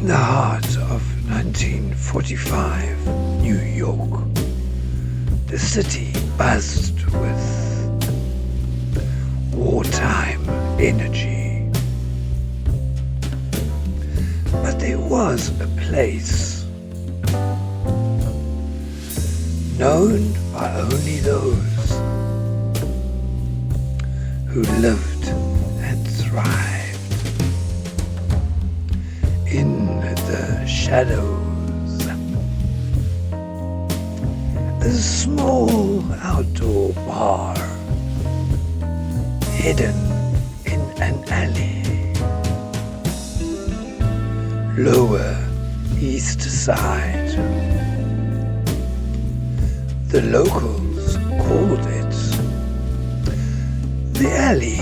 In the heart of 1945 New York, the city buzzed with wartime energy. But there was a place known by only those who lived and thrived in the shadows. A small outdoor bar hidden in an alley. Lower East Side. The locals called it the alley.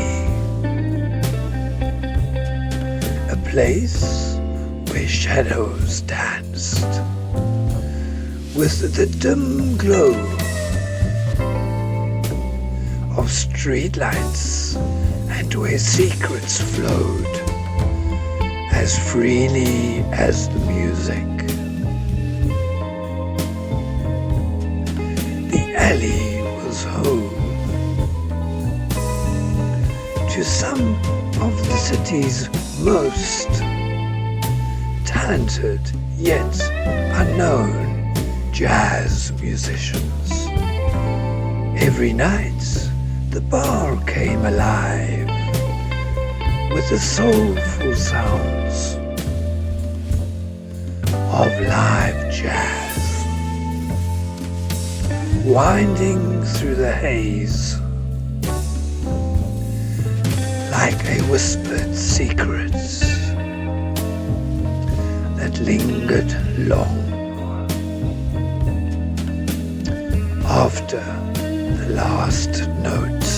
A place where shadows danced with the dim glow of streetlights, and where secrets flowed as freely as the music. The alley was home to some of the city's most talented yet unknown jazz musicians. Every night the bar came alive with the soulful sounds of live jazz, winding through the haze like a whispered secret that lingered long after the last notes.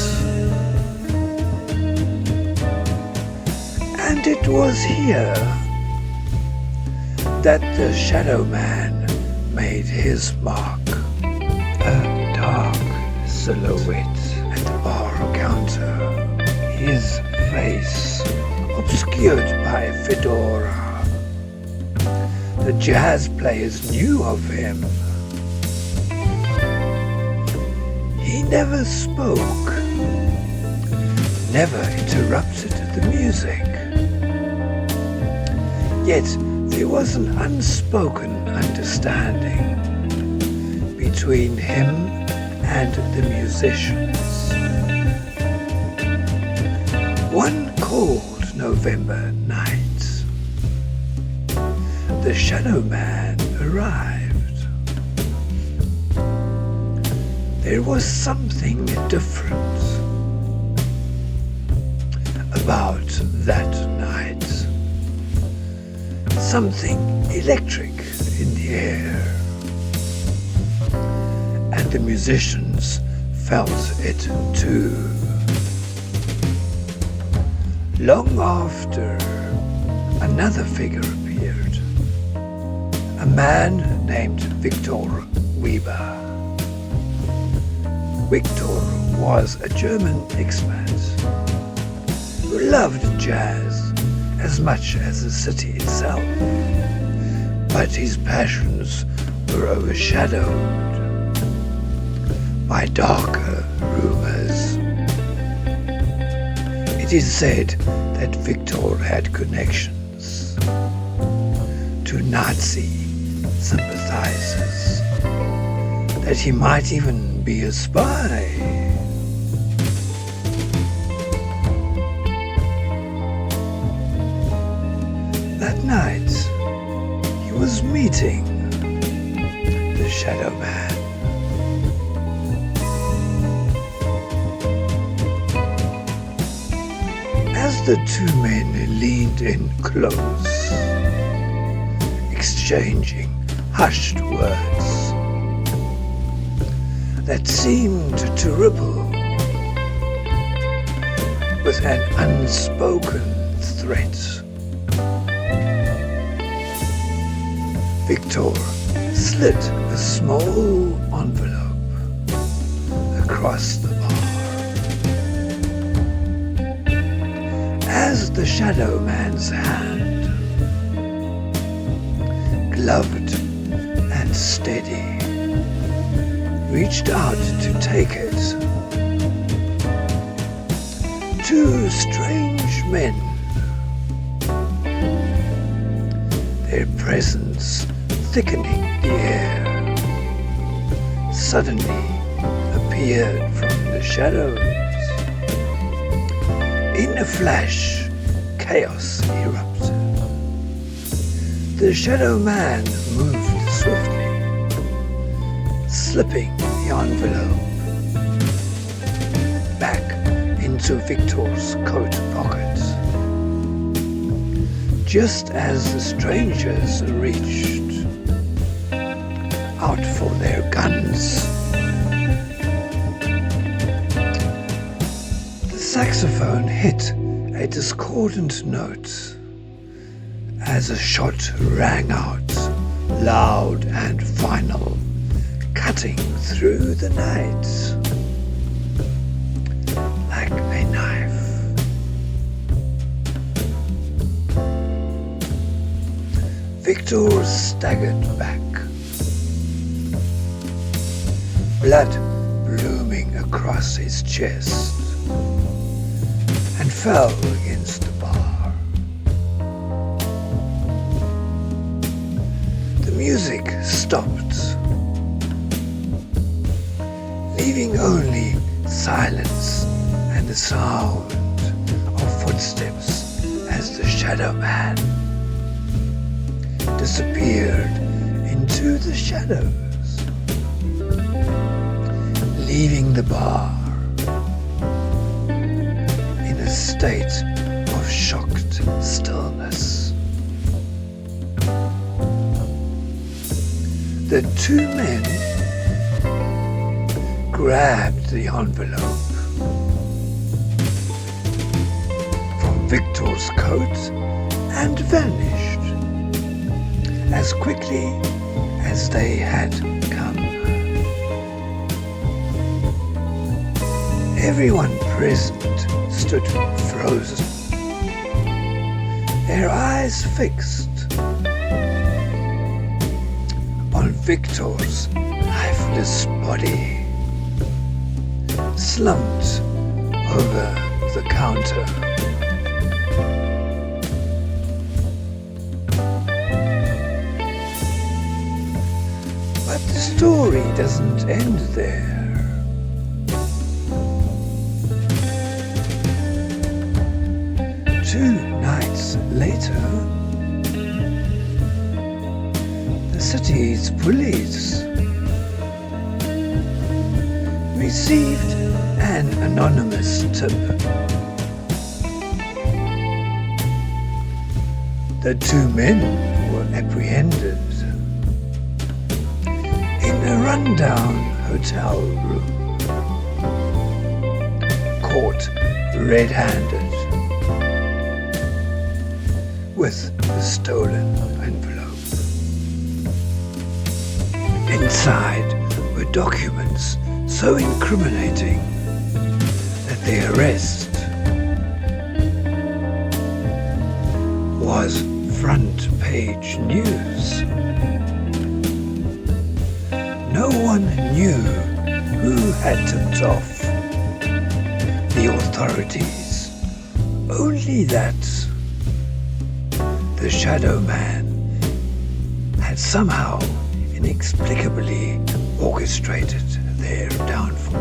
And it was here that the Shadow Man made his mark. A dark silhouette at the bar counter, his face obscured by a fedora. The jazz players knew of him. He never spoke, never interrupted the music. Yet there was an unspoken understanding between him and the musicians. One cold November night, the Shadow Man arrived. There was something different about that night. Something electric in the air. And the musicians felt it too. Long after, another figure appeared. A man named Victor Weber. Victor was a German expat who loved jazz as much as the city itself, but his passions were overshadowed by darker rumors. It is said that Victor had connections to Nazi sympathizers, that he might even be a spy. That night, he was meeting the Shadow Man. As the two men leaned in close, exchanging hushed words that seemed to ripple with an unspoken threat, Victor slid a small envelope across the bar. As the Shadow Man's hand beloved and steady, reached out to take it. Two strange men, their presence thickening the air, suddenly appeared from the shadows. In a flash, chaos erupted. The shadow man moved swiftly, slipping the envelope back into Victor's coat pocket. Just as the strangers reached out for their guns, the saxophone hit a discordant note as a shot rang out, loud and final, cutting through the night like a knife. Victor staggered back, blood blooming across his chest, and fell against the bar. The music stopped, leaving only silence and the sound of footsteps as the shadow man disappeared into the shadows, leaving the bar in a state of shocked stillness. The two men grabbed the envelope from Victor's coat and vanished as quickly as they had come. Everyone present stood frozen, their eyes fixed on Victor's lifeless body, slumped over the counter. But the story doesn't end there. Two nights later, the city's police received an anonymous tip. The two men were apprehended in a rundown hotel room, caught red-handed with the stolen envelope. Inside were documents so incriminating that the arrest was front-page news. No one knew who had tipped off the authorities, only that the shadow man had somehow inexplicably orchestrated their downfall.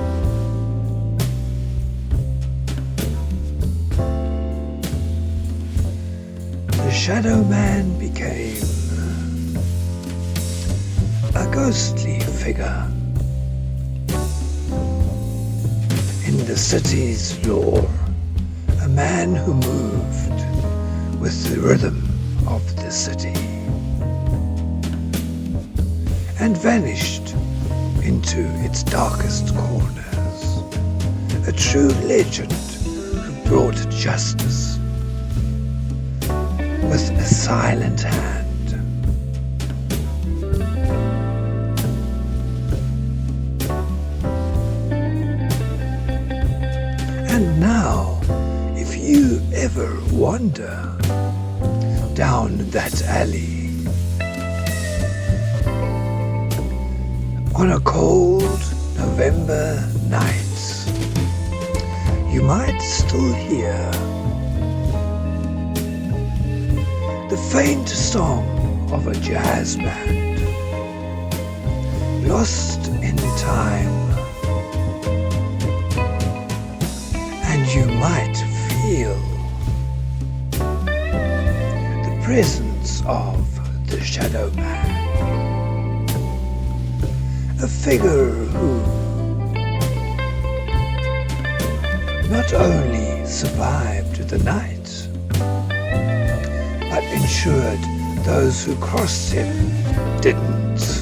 The shadow man became a ghostly figure in the city's lore, a man who moved with the rhythm of the city and vanished into its darkest corners, a true legend who brought justice with a silent hand. And now, if you ever wander down that alley, On a cold November night, you might still hear the faint song of a jazz band, lost in time, and you might feel the presence of the shadow man, a figure who not only survived the night, but ensured those who crossed him didn't.